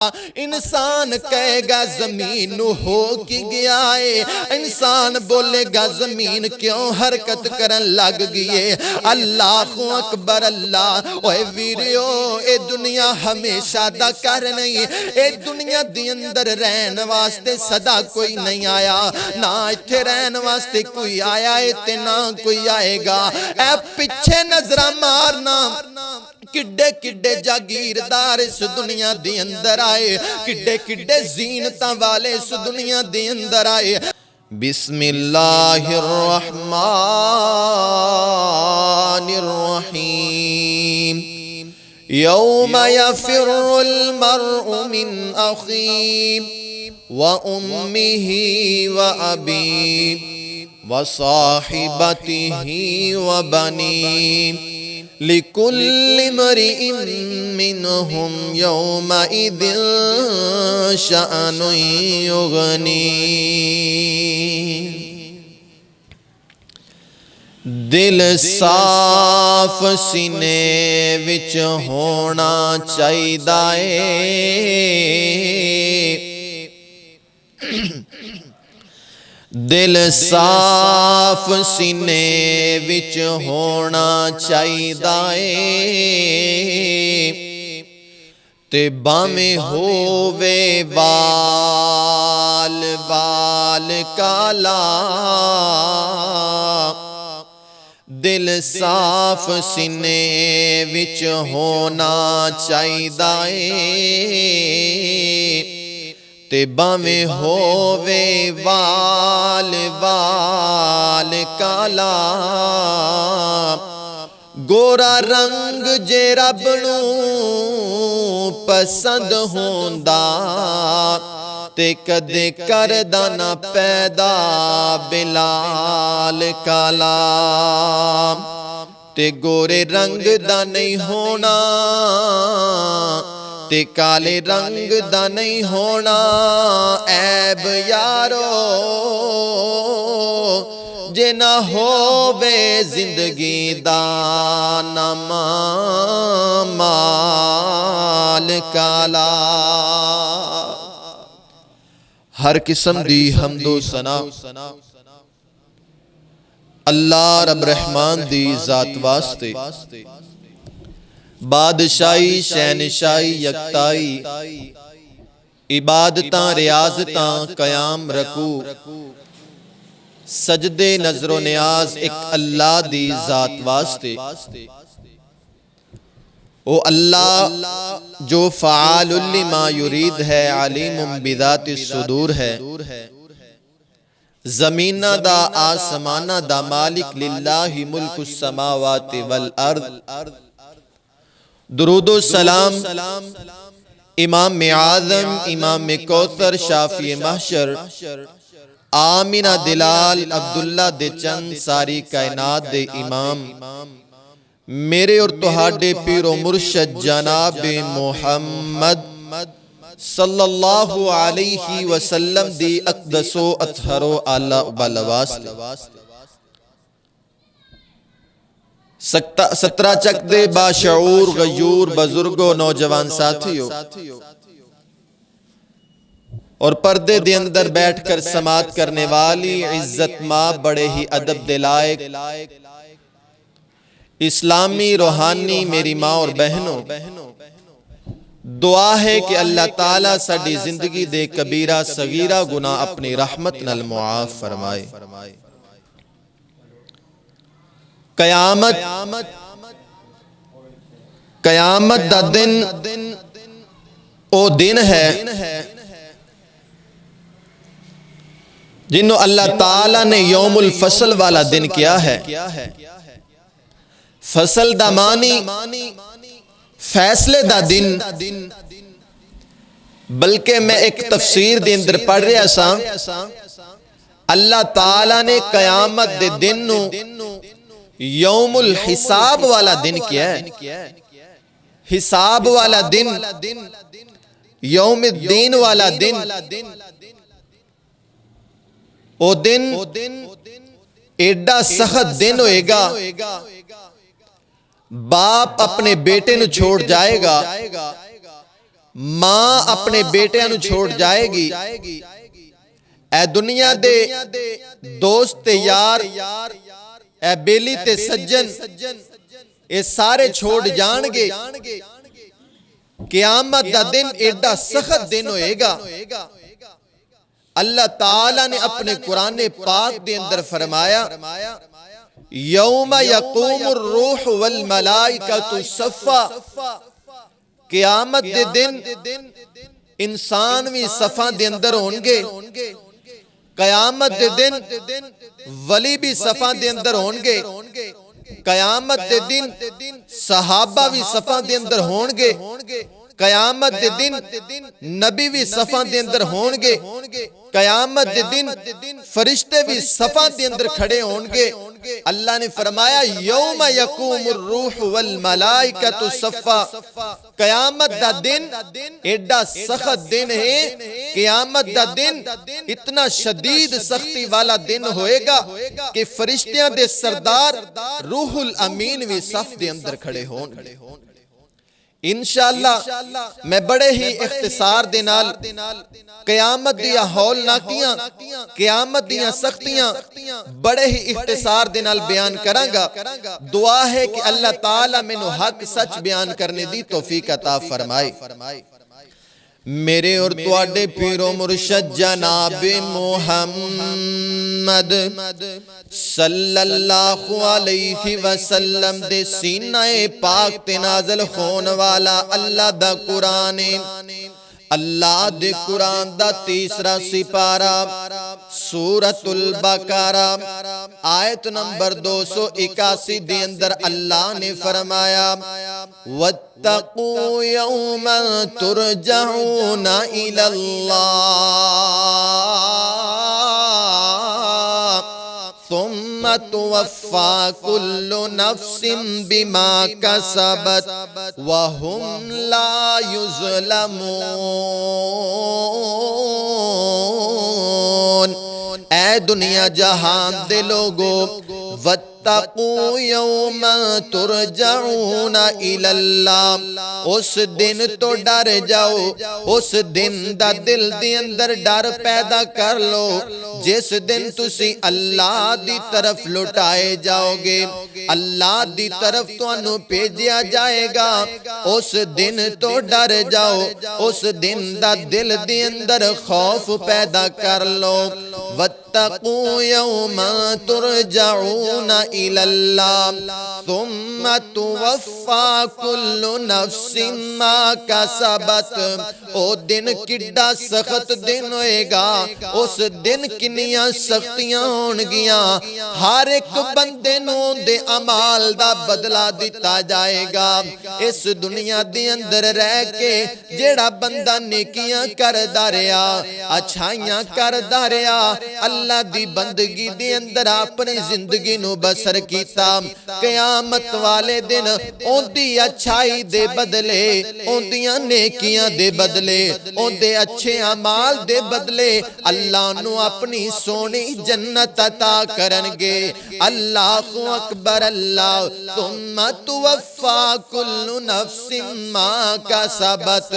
انسان کہے گا زمین ہو کی گیا ہے، انسان بولے گا زمین کیوں حرکت کرن لگ گئے۔ اللہ اکبر اللہ، اوے ویریو اے دنیا ہمیشہ دا کر نہیں، اے دنیا دی اندر رہن واسطے صدا کوئی نہیں آیا، نہ ایتھے رہن واسطے کوئی آیا ہے تے نہ کوئی آئے گا۔ اے پچھے نظرہ مارنا، کڈے کڈے جاگیردار اس دنیا دی اندر آئے، کڈے کڈے زینتاں والے اس دنیا دی اندر آئے۔ بسم اللہ الرحمن الرحیم یوم یفر المرء من اخیہ وامہ وابیہ وصاحبتہ وبنیہ لِكُلِّ امْرِئٍ مِّنْهُمْ يَوْمَئِذٍ شَأْنٌ يُغْنِيهِ۔ دل صاف سینے وچ ہونا چاہیدا ہے، دل صاف سینے وچ ہونا چاہیدا ہے، تے باویں ہووے وال وال کالا، دل صاف سینے وچ ہونا چاہیدا ہے، تے باویں ہووے وال وال کالا، گورا رنگ جے رب نوں پسند ہوندا، تے کدے کردا نہ پیدا بلال کالا، تے گورے رنگ دا نہیں ہونا تے کالے رنگ دا نہیں ہونا، عیب یارو جے نہ ہووے زندگی دا نام مال کالا۔ ہر قسم دی حمد و ثنا اللہ رب رحمان دی ذات واسطے، بادشاہی شہنشاہی یکتائی، عبادتاں ریاضتاں قیام رکوع سجدے نظر و نیاز ایک اللہ دی ذات واسطے۔ او اللہ جو فعال لما یرید ہے، علیم بذات الصدور ہے، زمینہ دا آسمانہ دا مالک، للہ ملک السماوات والارض۔ درود و سلام امام اعظم، امام کوثر، شافی محشر، آمینہ دلال، عبداللہ دے چند، ساری کائنات دے امام، میرے اور تہاڈے پیر و مرشد جناب محمد صلی اللہ علیہ وسلم دی اقدس و اطہر و اعلیٰ واسطے۔ 17 چک دے باشعور غیور بزرگوں نوجوان ساتھیوں اور پردے دے اندر بیٹھ کر سماعت کرنے والی عزت ماں بڑے ہی ادب دے لائق اسلامی روحانی میری ماں اور بہنوں، دعا ہے کہ اللہ تعالیٰ ساڈی زندگی دے کبیرہ صغیرہ گناہ اپنی رحمت نال معاف فرمائے۔ قیامت دا دن او دن ہے جنہوں اللہ تعالیٰ نے یوم الفصل والا دن کیا ہے۔ فصل دا معنی فیصلے دا دن، بلکہ میں ایک تفسیر دے اندر پڑھ رہا سا، اللہ تعالیٰ نے قیامت دے دن نو یوم الحساب والا دن کیا ہے۔ حساب والا دن، یوم الدین والا دن، او دن ایڈا سخت دن ہوئے گا، باپ اپنے بیٹے نو چھوڑ جائے گا ماں اپنے بیٹیاں نو چھوڑ جائے گی، اے دنیا دے دوست تے یار، اے بیلی تے سجن، اے سارے چھوڑ جان گے۔ قیامت دا دن ایڈا سخت دن ہوئے گا۔ اللہ تعالیٰ نے اپنے قرآن پاک دے اندر فرمایا یوم یقوم الروح والملائکۃ صفا، قیامت دے دن انسان بھی صفاں دے اندر ہونگے، قیامت دے دن ولی بھی صفاں دے اندر ہونگے، قیامت دے دن صحابہ بھی صفاں دے اندر ہونگے، قیامت دے دن نبی بھی صفاں دے اندر ہونگے، قیامت دے دن فرشتے بھی صفاں دے اندر کھڑے ہونگے۔ اللہ نے فرمایا یوم یقوم الروح والملائکۃ صفا، قیامت دا دن ایڈا سخت دن ہے، قیامت دا دن اتنا شدید سختی والا دن ہوئے گا کہ فرشتیاں دے سردار روح الامین بھی صف دے اندر کھڑے ہونگے۔ انشاءاللہ میں بڑے ہی اختصار دے نال قیامت دیا ہولناکیاں، قیامت دیا سختیاں بڑے ہی اختصار دے نال بیان کرانگا۔ دعا ہے کہ اللہ تعالیٰ میں نو حق سچ بیان کرنے دی توفیق عطا فرمائے۔ میرے اور تواڈے پیرو مرشد جناب محمد صلی اللہ علیہ وسلم دے سینہ پاک تے نازل خون والا اللہ دا قرآن، اللہ دے قرآن دا تیسرا سپارہ سورۃ البقرہ آیت نمبر 281 دے اندر اللہ نے فرمایا وَاتَّقُوا يَوْمًا تُرْجَعُونَ إِلَى اللَّهِ ثُمَّ تُوَفَّى كُلُّ نَفْسٍ بِمَا كَسَبَتْ وَهُمْ لَا يُظْلَمُونَ۔ اے دنیا جہان دے لوگو، وَاتَّقُوا يَوْمًا تُرْجَعُونَ إِلَى اللَّهِ، اس دن تو ڈر جاؤ، اس دن دا دل دی اندر ڈر پیدا کر لو جس دن تسی اللہ دی طرف لٹائے جاؤ گے، اللہ دی طرف تو انو بھیجیا جائے گا۔ اس دن تو ڈر جاؤ، اس دن دا دل دی اندر خوف پیدا کر لو۔ وَاتَّقُوا يَوْمًا تُرْجَعُونَ إِلَى اللَّهِ ثُمَّ تُوَفَّى كُلُّ نَفْسٍ مَا كَسَبَتْ۔ او دن کڈا سخت دن ہوئے گا، اس دن کنیاں سختیاں ہون گیاں، ہر ایک بندے نو دے عمال دا بدلہ دیتا جائے گا۔ اس دنیا دی اندر رہ کے جیڑا بندہ نیکیاں کردا رہیا، اچھائیاں کردا رہیا، اللہ دی بندگی دی اندر اپنی زندگی نو بسر کیتا، قیامت والے دن اون دی اچھائی دے بدلے، اون دیاں نیکیاں دے بدلے، اون دے اچھے عمال دے بدلے اللہ نو اپنی سونی جنت عطا کرنگے۔ اللہ اکبر اللہ۔ ثم توفا کل نفس ما کسبت،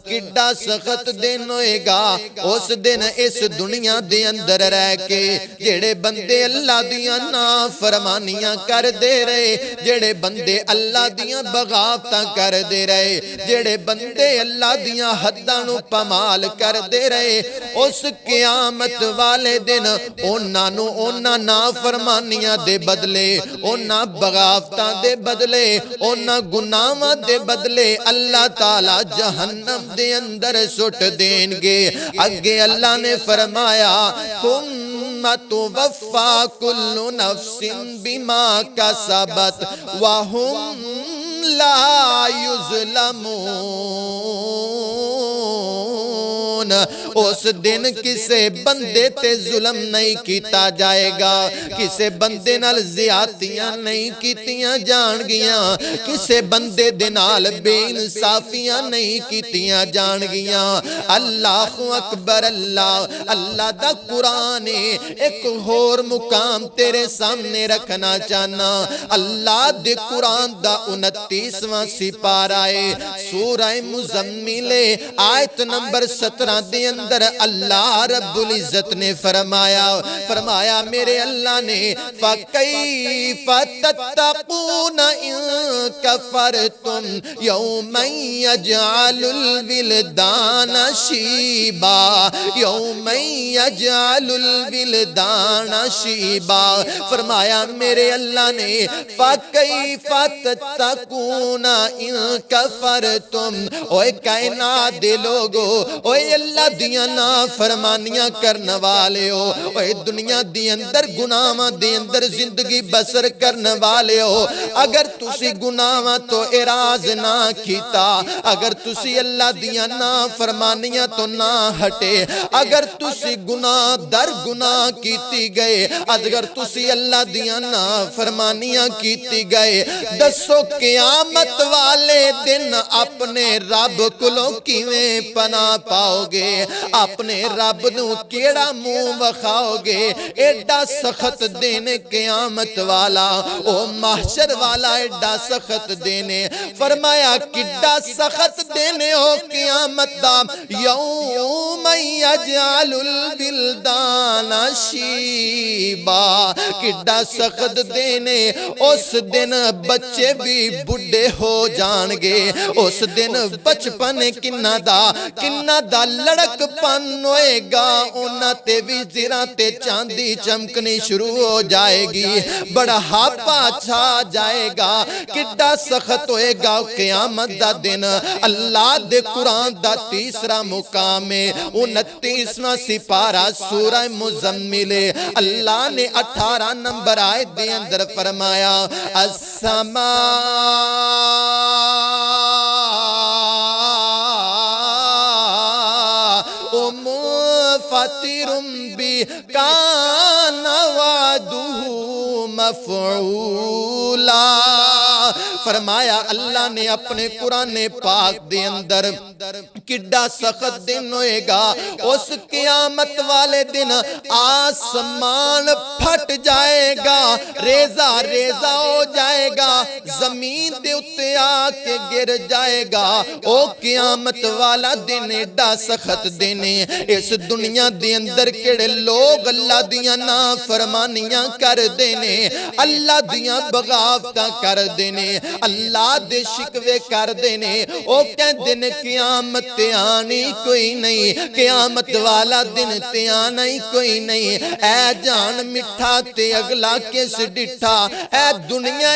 کڈا سخت دن ہوئے گا اس دن اس دنیا دے اندر رہ کے جڑے بندے اللہ دیاں نافرمانیاں کر دے رہے، جڑے بندے اللہ دیاں بغاوتاں کر دے رہے، جڑے بندے اللہ دیاں حداں نو پامال کر دے رہے، اس قیامت والے دن اونا نافرمانیاں دے بدلے، اونا بغاوتاں دے بدلے، اونا گناہاں دے بدلے اللہ تعالی جہنم دے اندر سٹ دیں گے۔ اگے اللہ نے فرمایا ثم توفا کل نفس بما کسبت وہم لا یظلمون۔ اس دن کسے بندے تے ظلم نہیں کیتا جائے گا، کسے بندے نال زیادتیاں نہیں کیتیاں جان گیاں، کسے بندے دے نال بے انصافیاں نہیں کیتیاں جان گیاں۔ اللہ اکبر اللہ، اللہ دا قرآن ایک اور مقام تیرے سامنے رکھنا چاہنا۔ اللہ دے قرآن دا 29واں سپارہ ہے، سورہ مزمل آیت نمبر 17 دے اندر اللہ رب العزت نے فرمایا میرے اللہ نے فَكَيْفَ تَتَّقُونَ إِن كَفَرْتُمْ يَوْمًا يَجْعَلُ الْوِلْدَانَ شِيبًا، يَوْمًا يَجْعَلُ الْوِلْدَانَ شِيبًا۔ فرمایا میرے اللہ نے فَكَيْفَ تَتَّقُونَ إِن كَفَرْتُمْ، اوے کائنات دے لوگو، اوے اللہ دیاں نافرمانیاں کرنے والے ہو، اوے دنیا دی اندر گناہاں دے اندر زندگی بسر کرنے والے ہو، اگر تسی گناہاں تو اراز نہ کیتا، اگر تسی اللہ دیاں نافرمانیاں تو نہ ہٹے، اگر تسی گناہ در گناہ کیتی گئے، اگر تسی اللہ دیاں نافرمانیاں کیتی گئے، دسو قیامت والے دن اپنے رب کلوں کیویں پناہ پاؤ گے، اپنے رب نو کیڑا منہ وکھاؤ گے؟ ایڈا سخت دینے قیامت والا، او محشر والا ایڈا سخت دینے، فرمایا کڈا سخت دینے ہو قیامت دا، یوم یجعل الولدان شیبا، کڈا سخت دینے، اس دن بچے بھی بڑھے ہو جان گے، اس دن بچپن کنہ دا لڑک پن ہوئے گا، انہ تے وزیرہ تے چاندی چمکنی شروع ہو جائے گی، بڑا ہاپا چھا جائے گا، کڈا سخت ہوئے گا قیامت دا دن۔ اللہ دے قرآن دا تیسرا مقام ہے، 29واں سپارہ سورہ مزمل، اللہ نے 18 نمبر آیت دے اندر فرمایا السماء منفطر بہ کان وعدہ مفعولا۔ فرمایا اللہ نے اپنے قرآن پاک دے اندر کڈا سخت دن ہوئے گا، اس قیامت والے دن آسمان پھٹ جائے گا، ریزہ ریزہ ہو جائے گا، زمین دے اتے آ کے گر جائے گا، او قیامت والا دن ایڈا سخت دن ہے۔ اس دنیا دے اندر کڑے لوگ اللہ دیاں نافرمانیاں کر دینے، اللہ دیاں بغاوتاں کر دینے، اللہ دے شکوے کر دینے، او کہندے نے قیامت تے آنی کوئی نہیں، قیامت والا دن تے آنا ہی کوئی نہیں، اے جان مٹھا تے اگلا کس ڈٹھا، اے دنیا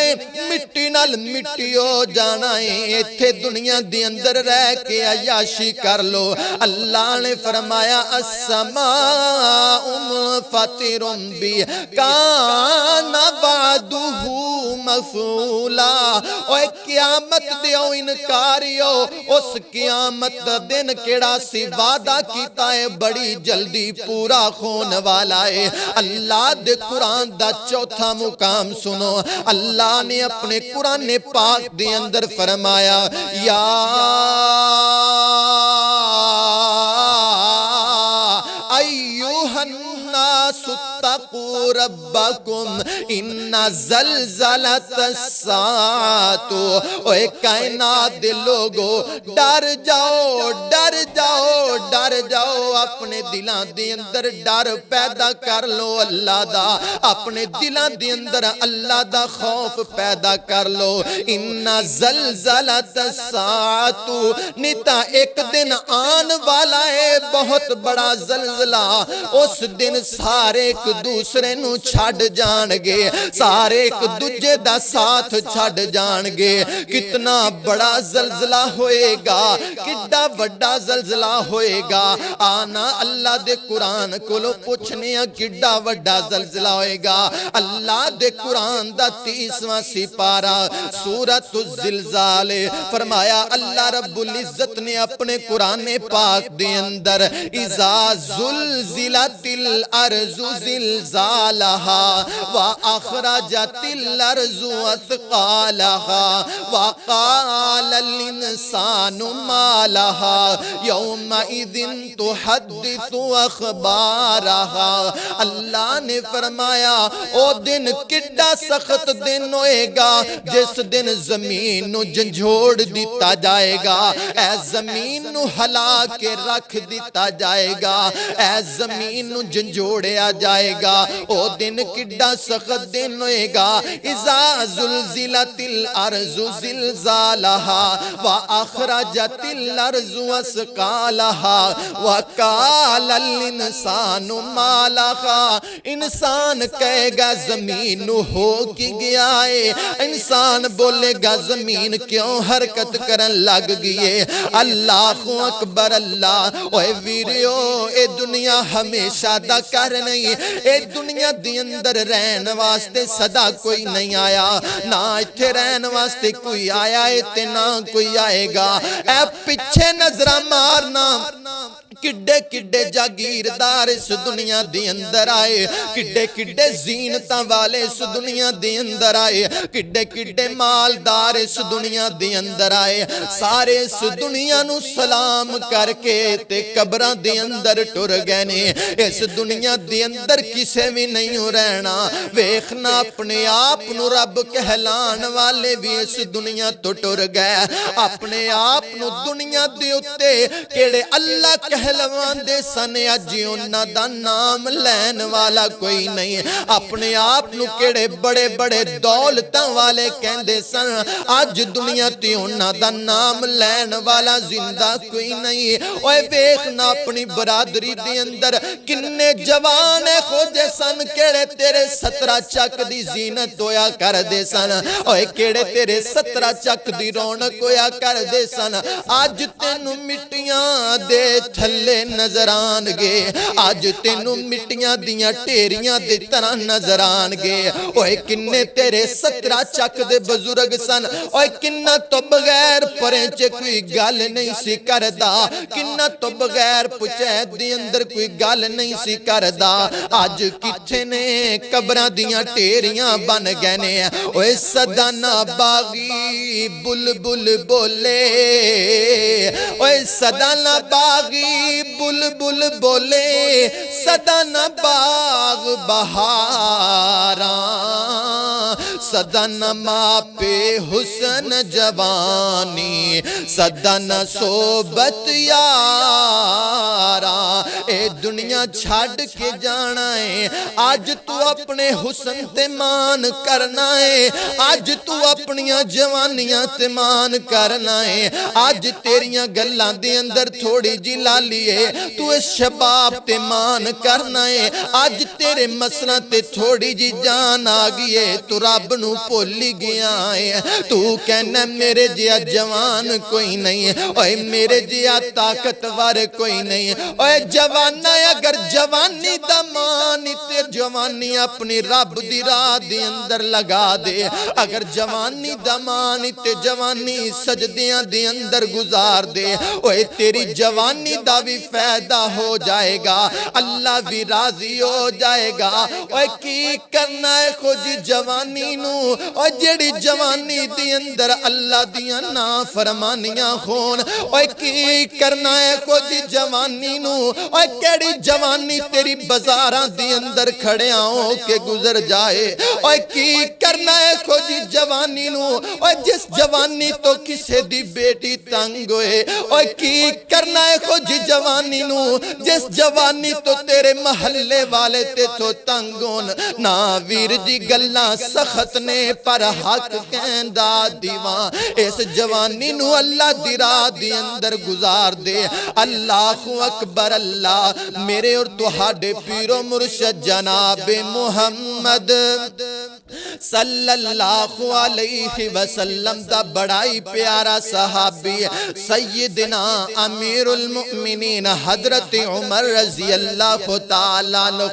مٹی نال مٹی ہو جانا ہے، ایتھے دنیا دی اندر رہ کے عیاشی کر لو۔ اللہ نے فرمایا السماء منفطر بہ کان وعدہ مفعولا، اوے قیامت دیو انکاریو، اس قیامت دا دن کیڑا سی وعدہ کیتا ہے بڑی جلدی پورا خون والا ہے۔ اللہ دے قرآن دا چوتھا مقام سنو، اللہ نے اپنے قرآن پاک دے اندر فرمایا یا ایوہ الناس اتقوا ربکم ان زلزلۃ الساعۃ، اوے کائنات دے لوگو ڈر جاؤ ڈر جاؤ ڈر جاؤ، اپنے دلاں دے اندر ڈر پیدا کر لو اللہ دا، اپنے دلاں دے اندر اللہ دا خوف پیدا کر لو۔ ان زلزلۃ الساعۃ، نیتا ایک دن آن والا ہے بہت بڑا زلزلہ، اس دن سارے ایک دوسرے نو چھڑ جان گے، سارے ایک دوجے دا ساتھ چھڑ جان گے، کتنا بڑا زلزلہ ہوئے گا، کتنا بڑا زلزلہ ہوئے گا، آن آنا اللہ دے قرآن کولو پوچھنے کڈا وڈا زلزلہ ہوئے گا۔ اللہ دے قرآن دا 30واں سپارہ سورۃ الزلزال فرمایا اللہ رب العزت نے اپنے قرآن پاک دے اندر اذا زلزلت الارض زلزالها واخرجت الارض اثقالها وقال الانسان ما لها يومئذ تحدث اخبارها۔ اللہ نے فرمایا او دن کڈا سخت دن ہوئے گا جس دن زمین نو جھنجھوڑ دیتا جائے گا، اے زمین نو ہلا کے رکھ دیتا جائے گا، اے زمین نو جھنجھوڑیا جائے گا۔ او دن کڈا سخت دن ہوئے گا اذا زلزلت الارض زلزالها واخرجت الارض اثقالها وقال الانسان ما لها۔ انسان کہے گا زمین نو ہو کی گیا ہے، انسان بولے گا زمین کیوں حرکت کرن لگ گئی۔ اللہ اکبر اللہ۔ اوے ویریو اے دنیا ہمیشہ دا کر نہیں، اے دنیا دی اندر رہن واسطے صدا کوئی نہیں آیا، نہ ایتھے رہن واسطے کوئی آیا ہے تے نہ کوئی آئے گا۔ اے پیچھے نظرہ مارنا کڈے کڈے جاگیردار اس دنیا دی اندر آئے، کڈے کڈے زینتاں والے اس دنیا دی اندر آئے، کڈے کڈے مالدار اس دنیا دی اندر آئے، سارے اس دنیا نو سلام کر کے تے قبراں دی اندر ٹر گئے نے۔ اس دنیا دی اندر کسے بھی نہیں رہنا، ویکھنا اپنے آپ نو رب کہلان والے بھی اس دنیا تو ٹر گئے، اپنے آپ نو دنیا دی اتے کیڑے اللہ کہلوان دے سن اج انہاں دا نام لین والا کوئی نہیں، اپنے آپ نو کیڑے بڑے بڑے دولتاں والے کہندے سن اج دنیا تے انہاں دا نام لین والا زندہ کوئی نہیں۔ اوے ویکھنا اپنی برادری دے اندر کنے جوان خوجے سن کیڑے تیرے 17 چک دی زینت ہویا کر دے سن، اوے کیڑے تیرے 17 چک دی رونق ہویا کر دے سن، اج تینو مٹیاں دے تھلے نظر آن گے، آج تینو مٹیاں دیاں ٹیریاں دے طرح نظر آن گے۔ اوے کنے تیرے 17 چک دے بزرگ سن، اوے کنہ تو بغیر پرنچ کوئی گل نہیں سی کردا، کنہ تو بغیر پچھید دی اندر کوئی گل نہیں سی کردا، آج کتھے نے قبراں دیاں ٹیریاں بن گئے نے۔ اوے صدانہ باغی بلبل بولے، اوے صدانہ باغی بلبل بولے، صدانہ باغ بہاراں، صدانہ ماں پہ حسن جوانی، صدانہ صحبت یاراں۔ اے دنیا چھاڑ کے جانا ہے، آج تو اپنے حسن تے مان کرنا ہے، آج تو اپنیاں جوانیاں تے مان کرنا ہے، آج تیریاں گلاں دے اندر تھوڑی جی لالی ہے، تو اس شباب تے مان کرنا ہے، آج تیرے مسئلہ تے تھوڑی جی جان آگئی ہے، تو رب نو پولی گیا ہے، تو کہنا میرے جیا جوان کوئی نہیں ہے، اوے میرے جیا طاقتور کوئی نہیں ہے۔ اوے جوانہ اگر جوانی دا مانی تے جوانی اپنی رب دی راہ دی اندر لگا دے، اگر جوانی دا مانی تے جوانی سجدیاں دی اندر گزار دے، اوے تیری جوانی دا بھی فائدہ ہو جائے گا، اللہ بھی راضی ہو جائے گا۔ اوے کی کرنا ہے خود جوانی نو، اوے جڑی جوانی دی اندر اللہ دیاں نا فرمانیاں خون، اوے کی کرنا ہے خود جوانی نو، اوے کیڑی جوانی تیری بازاراں دی اندر کھڑیاں ہو کے گزر جائے، اوے کی کرنا ہے خود جوانی نو، اوے جس جوانی تو کسے دی بیٹی تنگ ہوئے، اوے کی کرنا ہے خود جوانی نو، جس جوانی تو تیرے محلے والے تے تو تنگون، نا ویر دی گلہ سخت نے پر حق کہندہ دیوان، اس جوانی نو اللہ دی راہ دی اندر گزار دے۔ اللہ اکبر اللہ۔ میرے اور تہاڈے پیر و مرشد جناب محمد صلی اللہ علیہ وسلم دا بڑا ہی پیارا صحابی سیدنا امیر المؤمنین حضرت عمر رضی اللہ تعالیٰ عنہ.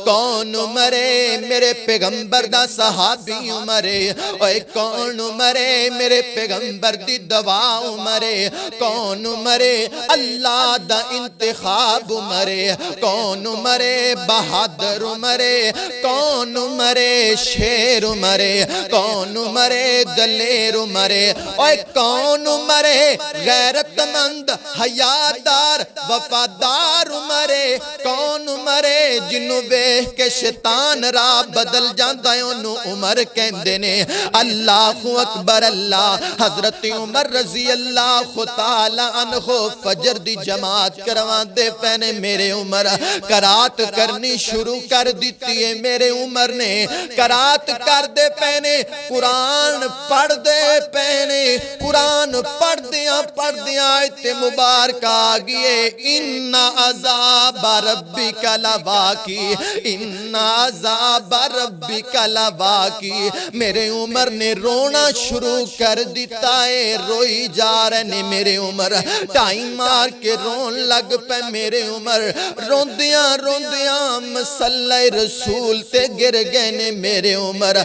کون عمرے میرے پیغمبر دا صحابی عمرے، اوے کون عمرے میرے پیغمبر دی دوا عمرے، کون عمرے اللہ دا انتخاب عمرے، کون عمرے بہادر عمرے، کون عمرے شیر عمرے، کون عمرے دلیر عمرے، اوے کون عمرے غیرت مند حیادار وفادار عمرے، کون عمرے جنوں ویکھ کے شیطان راہ بدل جاندا ہے اونوں عمر کہندے نے. اللہ اکبر اللہ. حضرت عمر رضی اللہ تعالی عنہ فجر دی جماعت کرواندے پہنے میرے عمر قرات کرنی شروع کر دیتی ہے. میرے عمر نے قرات کر دے پہنے قرآن پڑھ دے پہنے قرآن پڑھ دیاں آیت مبارکہ آگئے ان عذاب ربک لواقع ان عذاب ربک لواقع. میرے عمر نے رونا شروع کر دیتا ہے. روئی جا رہے نے میرے عمر ٹائم مار کے رون لگ پہ میرے عمر روندیاں مسلح رسول تے گر گئے نے میرے عمر.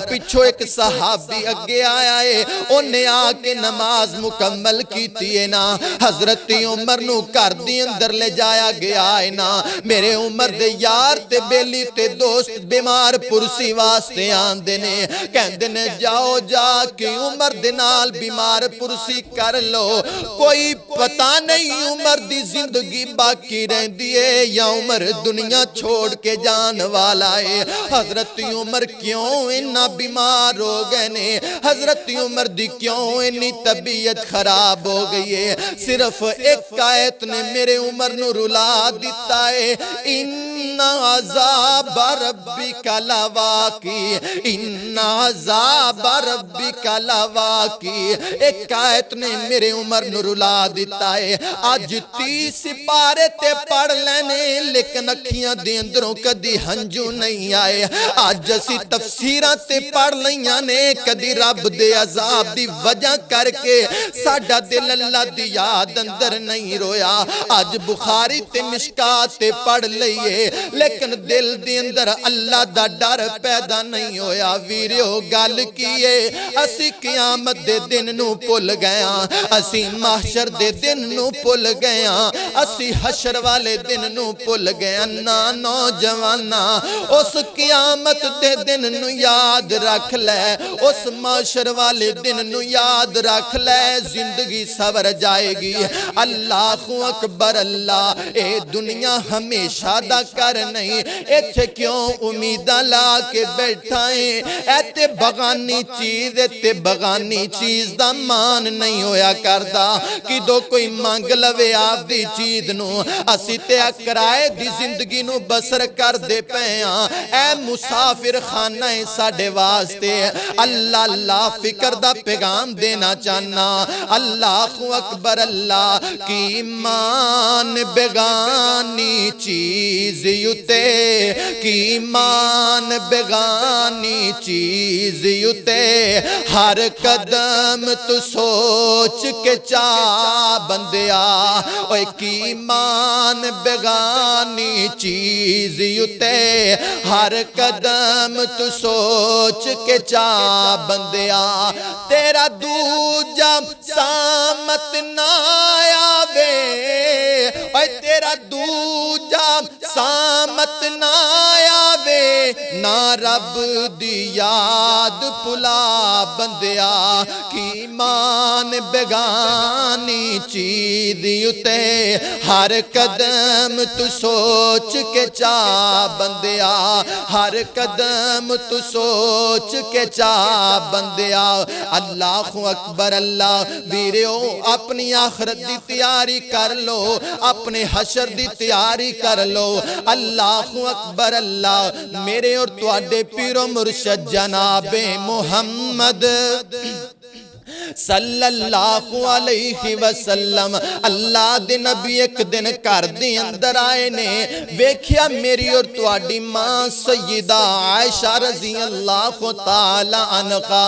پچھو ایک صحابی اگے آیا ہے انہیں آ کے نماز مکمل کیتی ہے نا. حضرت عمر نو کر دی اندر لے جایا گیا ہے نا. میرے عمر دے یار تے بیلی تے دوست بیمار پرسی واسطے آن دینے کہندے نے جاؤ جا کے عمر دے نال بیمار پرسی کر لو. کوئی پتہ نہیں عمر دی زندگی باقی رہن دیئے یا عمر دنیا چھوڑ کے جان والا ہے. حضرت عمر کیوں انہا بیمار ہو گئے نے؟ حضرت عمر دی کیوں انہی طبیعت خراب ہو گئی ہے؟ صرف ایک آیت نے میرے عمر نو رلا دیتا ہے ان عذاب ربک لواقع ان عذاب ربک لواقع. ایک آیت نے میرے عمر نو رلا دیتا ہے. آج 30 پارے تے پڑھ لینے لیکن اکھیاں دے اندروں کدی ہنجو نہیں آئے. آج اسی تفسیراں تے پڑھ لیاں نے کدی رب دے عذاب دی وجہ کر کے ساڈا دل اللہ دی یاد اندر نہیں رویا. آج بخاری تے مشکات تے پڑھ لئیے لیکن دل دی اندر اللہ دا ڈر پیدا نہیں ہویا. ویریو گل کیے اسی قیامت دے دن نو پل گیا, اسی محشر دے دن نو پل گیا, اسی حشر والے دن نو پل گیا. نا نوجوانا اس قیامت دے دن نو یاد رکھ لے, اس محشر والے دن نو یاد رکھ لے, زندگی سور جائے گی. اللہ اکبر اللہ. اے دنیا ہمیشہ دا کر نہیں, ایتھے کیوں امیدہ لا کے بیٹھائیں. ایتے بغانی چیز ایتے بغانی چیز دا مان نہیں ہویا کردہ کہ دو کوئی مانگ لوے آپ دی چیز نو. اسی تے اکرائے دی زندگی نو بسر کر دے پیاں. اے مسافر خانہ ساڑے واسطے اللہ اللہ فکر دا پیغام دینا چاہنا. اللہ اکبر اللہ. کی ایمان بیگانی چیز یوتے, کی ایمان بیگانی چیز یوتے, ہر قدم تو سوچ کے چاہ بندیا. اوہ کی ایمان بیگانی چیز یوتے, ہر قدم تو سوچ کے چاہ بندیا. تیرا دوجہ سامت نہ آوے, اوہ تیرا دوجہ سامت نہ آوے, نا رب دی یاد پلا بندیا. کی ایمان بیگانی چیز یوتے, ہر قدم تو سوچ کے چاہ بندیا, ہر قدم تو سوچ کے چاہ بندیا. اللہ اکبر اللہ. ویریو اپنی آخرت دی تیاری کر لو, اپنے حشر دی تیاری کر لو. اللہ اکبر اللہ. میرے اور تواڈے پیر و مرشد جناب محمد صلی اللہ علیہ وسلم اللہ دے نبی ایک دن گھر دے اندر آئے نے ویکھیا میری اور تواڈی ماں سیدہ عائشہ رضی اللہ تعالی عنہا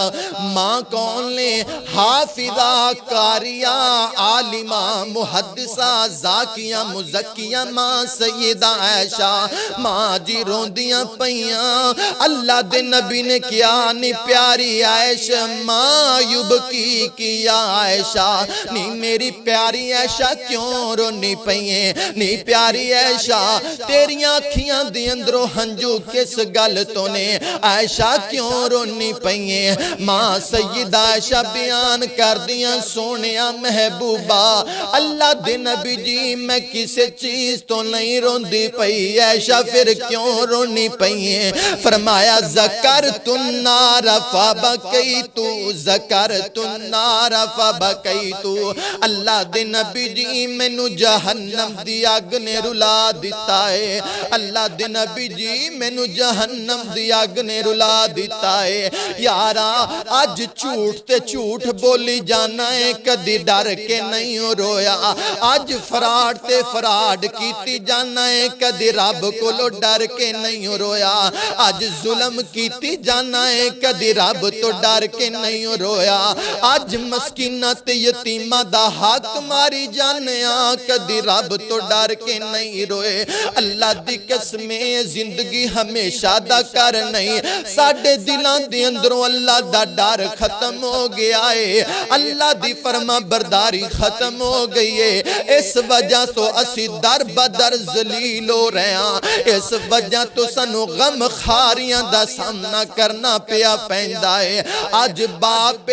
ماں کون نے حافظہ قاریہ عالمہ محدثہ زاکیہ مزکیہ ماں سیدہ عائشہ ماں جی روندیاں پیاں اللہ دے نبی نے کیا نی پیاری عائشہ ماں یبکی کیا عائشہ نی میری پیاری عائشہ کیوں رونی پئیں نی پیاری عائشہ تیریاں کھیاں دی اندروں ہنجو کس گل تو نے عائشہ کیوں رونی پئیں ماں سیدہ عائشہ بیان کر دیاں سونیا محبوبہ اللہ دے نبی جی میں کسے چیز تو نہیں روندی پئی عائشہ پھر کیوں رونی پئیں فرمایا ذکرت النار فبکیت ذکرت النار فبکیت اللہ دے نبی جی مینوں جہنم دی اگ نے رلا دیتا ہے اللہ دے نبی جی مینوں جہنم دی اگ نے رلا دیتا ہے یارا اج جھوٹ تے جھوٹ بولی جانا ہے کدی ڈر کے نہیں رویا اج فراڈ تے فراڈ کیتی جانا ہے کدی رب کولو ڈر کے نہیں رویا اج ظلم کیتی جانا ہے کدی رب تو ڈر کے نہیں رویا اج مسکینہ تے یتیمہ دا حق ماری جانیا کدی رب تو ڈر کے نہیں روئے اللہ دی قسمیں زندگی ہمیشہ دا کر نہیں ساڑھے دلان دی اندروں اللہ دا ڈر ختم ہو گیا ہے اللہ دی فرما برداری ختم ہو گئی ہے اس وجہ تو اسی در بدر ذلیل ہو رہے ہیں اس وجہ تو سنو غم خاریاں دا سامنا کرنا پیا پہندہ ہے آج باپ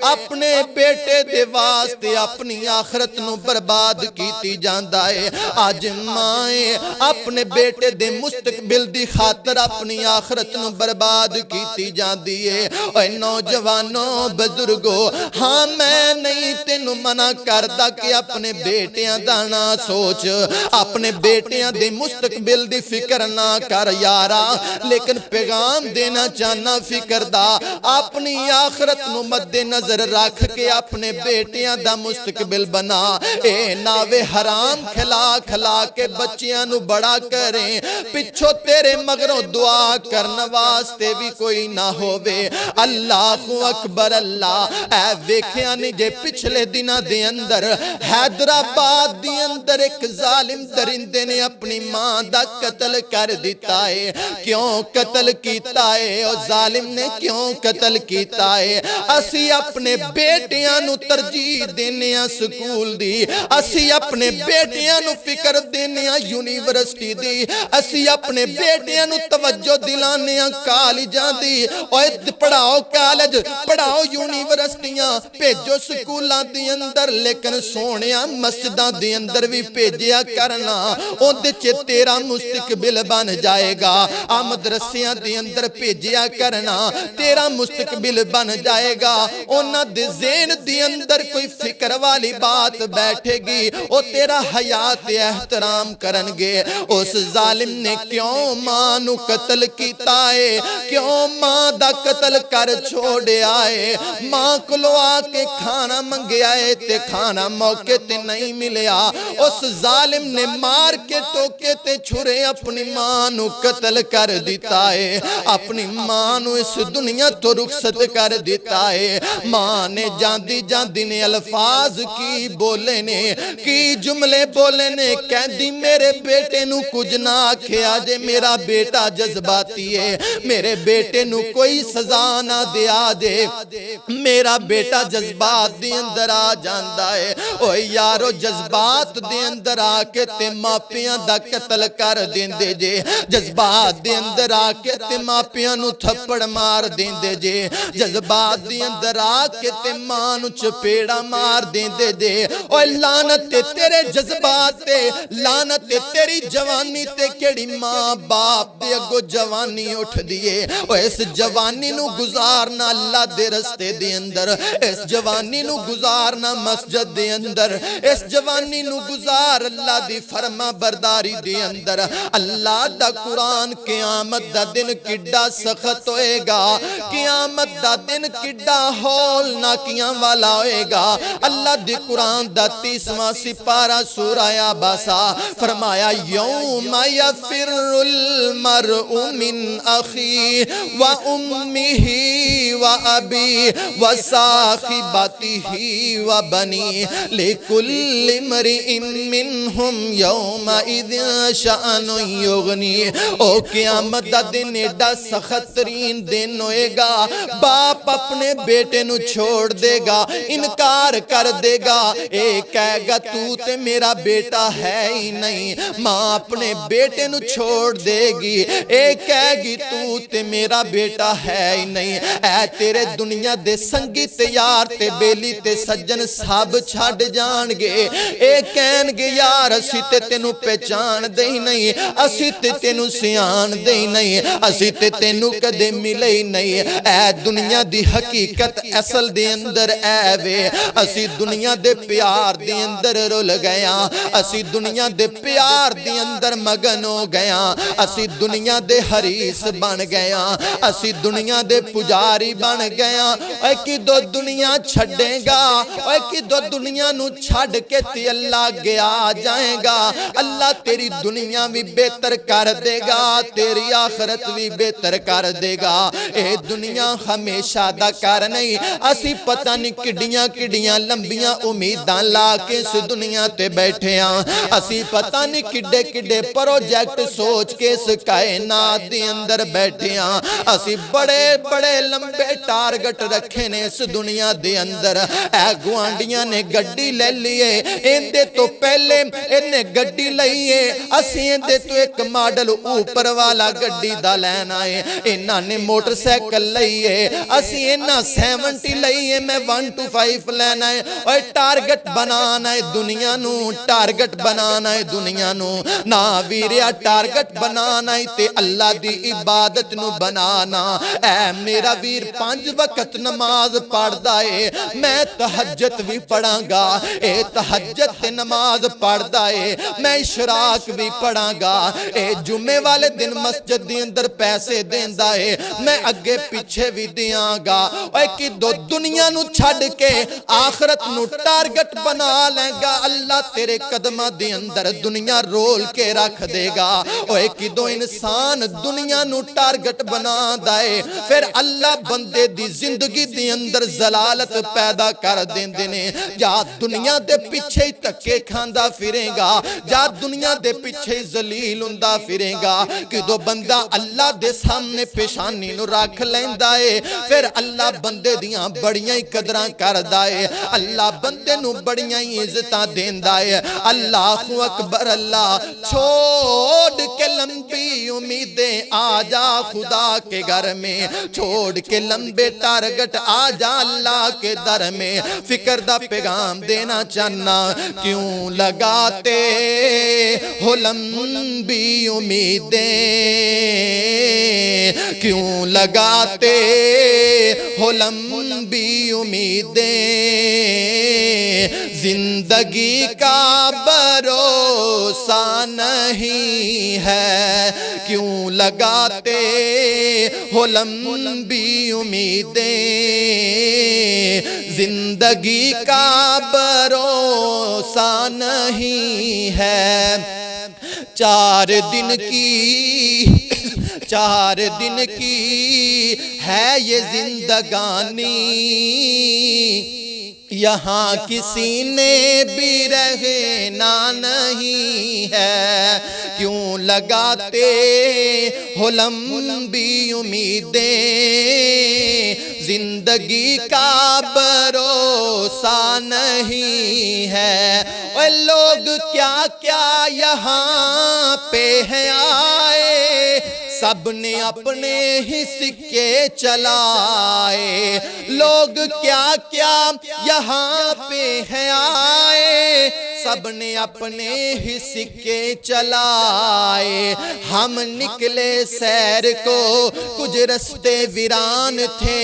اپنے بیٹے دے واسطے اپنی آخرت نو برباد کیتی جاندہ ہے آج مائیں اپنے بیٹے دے مستقبل دی خاطر اپنی آخرت نو برباد کیتی جاندی ہے اے نوجوانوں بزرگوں ہاں میں نہیں تینو منع کردہ کہ اپنے بیٹیاں دانا سوچ اپنے بیٹیاں دے مستقبل دی فکر نہ کر یارا لیکن پیغام دینا چاہنا فکر دا اپنی آخرت نو مد نظر رکھ کے اپنے بیٹیاں دا مستقبل بنا اے ناوے حرام کھلا کھلا کے بچیاں نو بڑا کریں پچھو تیرے مغروں دعا کرنا واسطے بھی کوئی نہ ہووے اللہ اکبر اللہ اے ویکھیاں نجے پچھلے دنہ دے اندر حیدرآباد دے اندر ایک ظالم درندے نے اپنی ماں دا قتل کر دیتا ہے کیوں قتل کیتا ہے اور ظالم نے کیوں قتل کیتا ہے اسی اپنے بیٹیاں نو ترجیح دینیاں سکول دی اسی اپنے بیٹیاں نو فکر دینیاں یونیورسٹی دی اسی اپنے بیٹیاں نو توجہ دلانیاں کالجاں دی اور پڑھاؤ کالج پڑھاؤ یونیورسٹیاں پیجو سکولاں دی اندر لیکن سونیاں مسجداں دی اندر بھی پیجیا کرنا اون دے چے تیرا مستقبل بن جائے گا مدرسیاں دی اندر پیجیا کرنا تیرا مستقبل بن جائے گا اونا دے ذہن دی اندر کوئی فکر والی بات بیٹھے گی او تیرا حیات احترام کرنگے اس ظالم نے کیوں ماں نو قتل کیتا ہے کیوں ماں دا قتل کر چھوڑے آئے ماں کلو آکے کھانا منگے آئے تے کھانا موقع تے نہیں ملیا اس ظالم نے مار کے ٹوکے تے چھرے اپنی ماں نو قتل کر دیتا ہے اپنی ماں نو اس دنیا تو رخصت کر دیتا ہے ماں نے جاندی جاندی نے الفاظ کی بولے نے کی جملے بولے نے کہہ دی میرے بیٹے نو کچھ نہ کھیا جے میرا بیٹا جذباتی ہے میرے بیٹے نو کوئی سزا نہ دیا دے میرا بیٹا جذبات دی اندر آ جاندہ ہے اوہ یارو جذبات دی اندر آ کے تے ماپیاں دا قتل کر دین دے جے جذبات دی اندر آ کے تے ماپیاں نو تھپڑ مار دین دے جے جذبات دی اندر آ کے تے ماں نو چپیڑا مار دین دے جے اوہ لعنت تیرے جذبات تے لعنت تیری جوانی تے کیڑی ماں باپ دے اگو جوانی اٹھ دیئے اوہ اس جوانی نو گزارنا اللہ دے رستے دے اندر اس جوانی نو گزارنا مسجد دے اندر اس جوانی نو گزار اللہ دی فرما برداری دے اندر اللہ دا قرآن قیامت دا دن کڈا سخت ہوئے گا قیامت دا دن کڈا ہول ہولناکیاں والا ہوئے گا۔ اللہ دی قرآن دا 30واں سپارہ سورہ عبسہ فرمایا یوم یفر المرء من اخی و امہ و ابی و صاحبتہ و بنی لکل امرئ منہم یومئذ شأن یغنی۔ او قیامت دا دن ایڈا سخت ترین دن ہوئے گا، باپ اپنے بیٹے نو چھوڑ دے گا، انکار کر دے گا، ایک کہے گا تو تے میرا بیٹا ہے ہی نہیں، ماں اپنے بیٹے نو چھوڑ دے گی، ایک کہے گی تو تے میرا بیٹا ہے ہی نہیں۔ اے تیرے دنیا دے سنگی تے یار تے بیلی تے سجن سب چھڑ جان گے، ایک کہن گے یار اسی تے تینو پہچان دے ہی نہیں، اسی تے تینو سیان دے ہی نہیں، اسی تے تینو کدے ملے ہی نہیں۔ اے دنیا دی حقیقت اصل دے اندر اے وے، اسی دنیا دے پیار دے اندر رول گیا، اسی دنیا دے پیار دے اندر مگن ہو گیا، اسی دنیا دے حریص بن گیا، اسی دنیا دے پجاری بن گیا۔ اے کی دو دنیا چھڑے گا، اے کی دو دنیا نو چھڑ کے تی اللہ گیا جائیں گا، اللہ تیری دنیا بھی بہتر کر دے گا، تیری آخرت بھی بہتر کر دے گا۔ اے دنیا ہمیشہ دا کر نہیں، اسی پتہ نہیں کڈیاں کڈیاں لمبیاں امیداں لا کے اس دنیا تے بیٹھے ہاں، اسی پتہ نہیں کڈے کڈے پروجیکٹ سوچ کے اس کائنات دی اندر بیٹھے ہاں، اسی بڑے بڑے لمبے ٹارگٹ رکھے نے اس دنیا دی اندر۔ اے گوانڈیاں نے گڈی لے لیے، اندے تو پہلے انہیں گڈی لئیے، اسی اندے تو ایک ماڈل اوپر والا گڈی دا لینا ہے، انہاں نے موٹر سیکل لئیے، اسی انہاں 70 لئیے، میں 1 to 5 لینا ہے، اور ٹارگٹ بنانا ہے دنیا نو، ٹارگٹ بنانا ہے دنیا نو، نا ویریا ٹارگٹ بنانا ہے تے اللہ دی عبادت نو بنانا۔ اے میرا ویر 5 وقت نماز پڑھ دائے، میں تہجد بھی پڑھاں گا، اے تہجد تے نماز پڑھ دائے، میں اشراق بھی پڑھاں گا، اے جمعے والے دن مسجد دی اندر پیسے دین دائے، میں اگے پیچھے بھی دیاں گا۔ اے کی دو دنیا نو چھڑ کے آخرت نو ٹارگٹ بنا لیں گا، اللہ تیرے قدمہ دی اندر دنیا رول کے رکھ دے گا۔ اے کی دو انسان دنیا نو ٹارگٹ بنا دائے، پھر اللہ بندے دی زندگی دی اندر زلالت پیدا کر دین دینے، جا دنیا دے پیچھے تکے کھاندہ پھریں گا، جا دنیا دے پیچھے ذلیل ہندہ پھریں گا، کہ دو بندہ اللہ دے سامنے پیشانی نو رکھ لیندائے، پھر اللہ بندے دیاں بڑیاں قدران کر دائے، اللہ بندے نو بڑیاں عزتاں دیندائے۔ اللہ اکبر، اللہ چھوڑ کے لمبی امیدیں آجا خدا کے گھر میں، چھوڑ کے لمبے ٹارگٹ آجا اللہ کے در میں، فکر دا پیغام دینا چاہنا، کیوں لگاتے ہو لمبی امیدیں، کیوں لگاتے ہو لمبی امیدیں، زندگی کا بھروسہ نہیں ہے، کیوں لگاتے ہو لمبی امیدیں، زندگی کا بھروسہ نہیں ہے۔ 4 دن کی ہے یہ زندگانی، یہاں کسی نے بھی رہنا نہیں ہے، کیوں لگاتے ہو لمبی امیدیں، زندگی کا بھروسہ نہیں ہے۔ اور لوگ کیا کیا یہاں پہ ہیں آئے، سب نے اپنے ہی سکے چلائے، لوگ کیا کیا یہاں پہ ہیں آئے، سب نے اپنے ہی سکے چلائے، ہم نکلے سیر کو، کچھ رستے ویران تھے،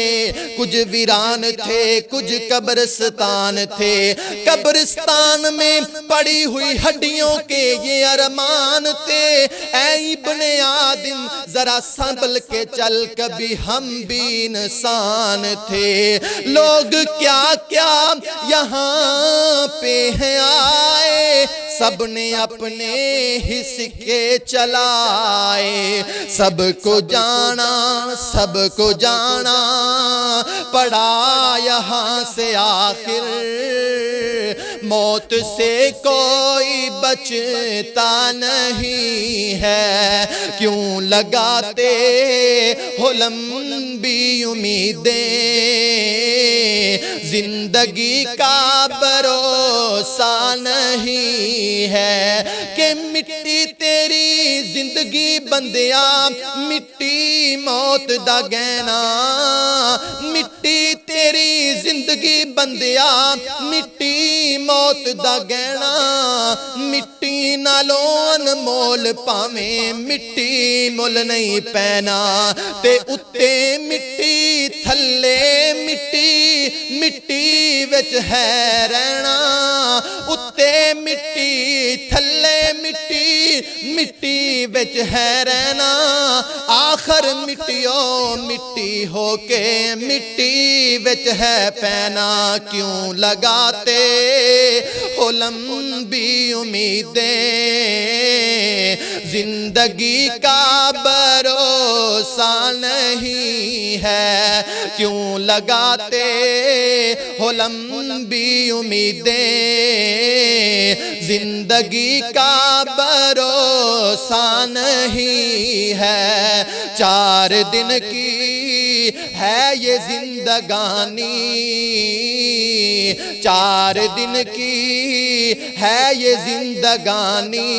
کچھ ویران تھے، کچھ قبرستان تھے، قبرستان میں پڑی ہوئی ہڈیوں کے یہ ارمان تھے، اے ابن آدم ذرا سنبھل کے چل، کبھی ہم بھی انسان تھے، لوگ کیا کیا یہاں پہ ہیں آئے، سب نے اپنے ہی سکے چلائے، سب کو جانا، سب کو جانا پڑا یہاں سے آخر، موت سے کوئی بچتا نہیں ہے، کیوں لگاتے ہو لمبی امیدیں، زندگی کا بھروسہ نہیں ہے کہ مٹی تیری زندگی بندیا، مٹی موت دا گہنا، مٹی تیری زندگی بندیا، مٹی موت دا گہنا، مٹی نالوں انمول پاویں مٹی مل نہیں پینا، تے اتے مٹی تھلے مٹی، مٹی وچ ہے رہنا، اتے مٹی تھلے مٹی، مٹی وچ ہے رہنا، آخر مٹیوں مٹی ہو کے مٹی وچ ہے پینا، کیوں لگاتے ہو لمبی امیدیں، زندگی کا بھروسہ نہیں ہے، کیوں لگاتے ہو لمبی امیدیں، زندگی کا بھروسہ نہیں ہے، 4 دن کی ہے یہ زندگانی، 4 دن کی ہے یہ زندگانی،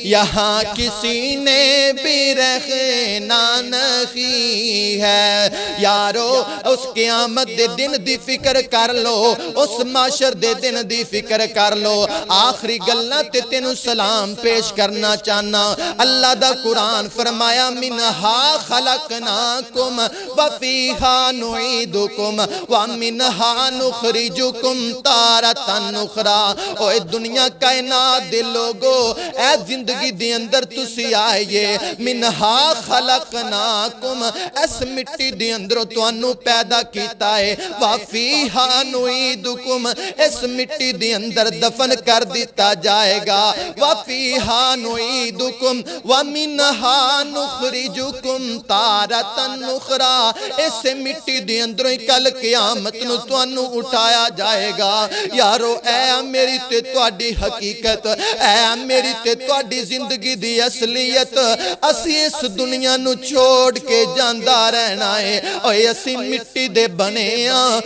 یہاں کسی نے بھی رہنا نہیں ہے، یارو اس قیامت دے دن دی فکر کر لو، اس معاشر دے دن دی فکر کر لو، آخری گلاں تے تینوں سلام پیش کرنا چاہنا، اللہ دا قرآن فرمایا منہا خلقناکم وفیہا نعیدکم ومنہا نخرجکم تارۃ اخری، اوے دنیا کائنات دے لوگو، اے زندگی دے اندر تسی آئیے، منہا خلقناکم، اس مٹی دے اندر تانوں پیدا کیتا ہے، وفیہا نعیدکم، اس مٹی دے اندر دفن کر دیتا جائے گا، وفیہا نعیدکم ومنہا نخرجکم تارۃ اخری، اس مٹی دے اندر کل قیامت نو تانوں اٹھایا جائے گا، یارو اے میری تے تواڈی حقیقت، اے میری تے تواڈی زندگی دی اصلیت، اسی اس دنیا نو چھوڑ کے جاندا رہنا ہے، اوے اسی مٹی دے بنے ہاں،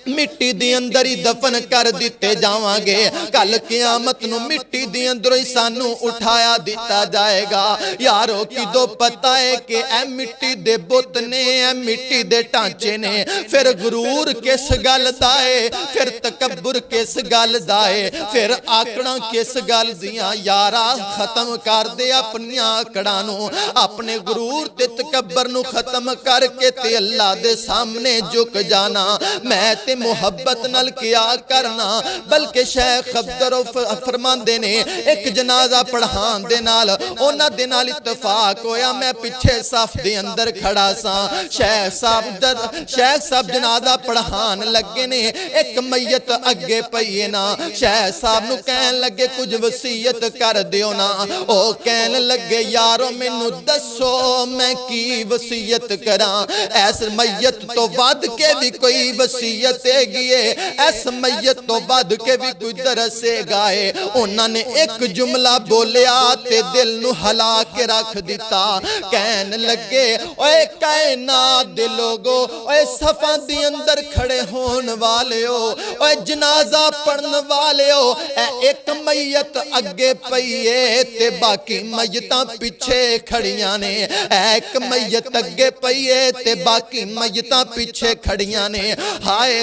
مٹی دی اندر ہی دفن کر دیتے جاواں گے، کل قیامت نو مٹی دی اندر ہی سانو اٹھایا دیتا جائے گا، یارو کدو پتہ ہے کہ اے مٹی دے بت نے، اے مٹی دے ٹانچے نے، پھر غرور کس گل دا ہے، پھر تکبر کس گل دا ہے، پھر آکڑاں کس گل دیاں، یارا ختم کر دے اپنی آکڑاں نو، اپنے غرور تے تکبر نو ختم کر کے تے اللہ دے سامنے جھک جانا، میں تے محبت نال کیا کرنا، بلکہ شیخ عبدالرؤف فرماندے نے ایک جنازہ پڑھان دے نال اونا دے نال اتفاق ہویا، میں پیچھے صف دے اندر کھڑا سا، شیخ صاحب جنازہ پڑھان لگے نے، ایک میت اگے پئیے نا، شیخ صاحب نو کہن لگے کچھ وصیت کر دیو نا، او کہن لگے یارو مینوں دسو میں کی وصیت کراں، ایس میت تو ود کے بھی کوئی وصیت گئے، ایس میت تو ود کے بھی کوئی درسے گائے، انہوں نے ایک جملہ بولیا تے دل نو ہلا کے رکھ دیتا، کہن لگے اوے کائنات دے لوگو، اوے صفاں دی اندر کھڑے ہون والے ہو، اوے جنازہ پڑھن والے ہو، اے ایک میت اگے پئیے تے باقی میتاں پیچھے کھڑیاں نے، ایک میت اگے پئیے تے باقی میتاں پیچھے کھڑیاں نے، ہائے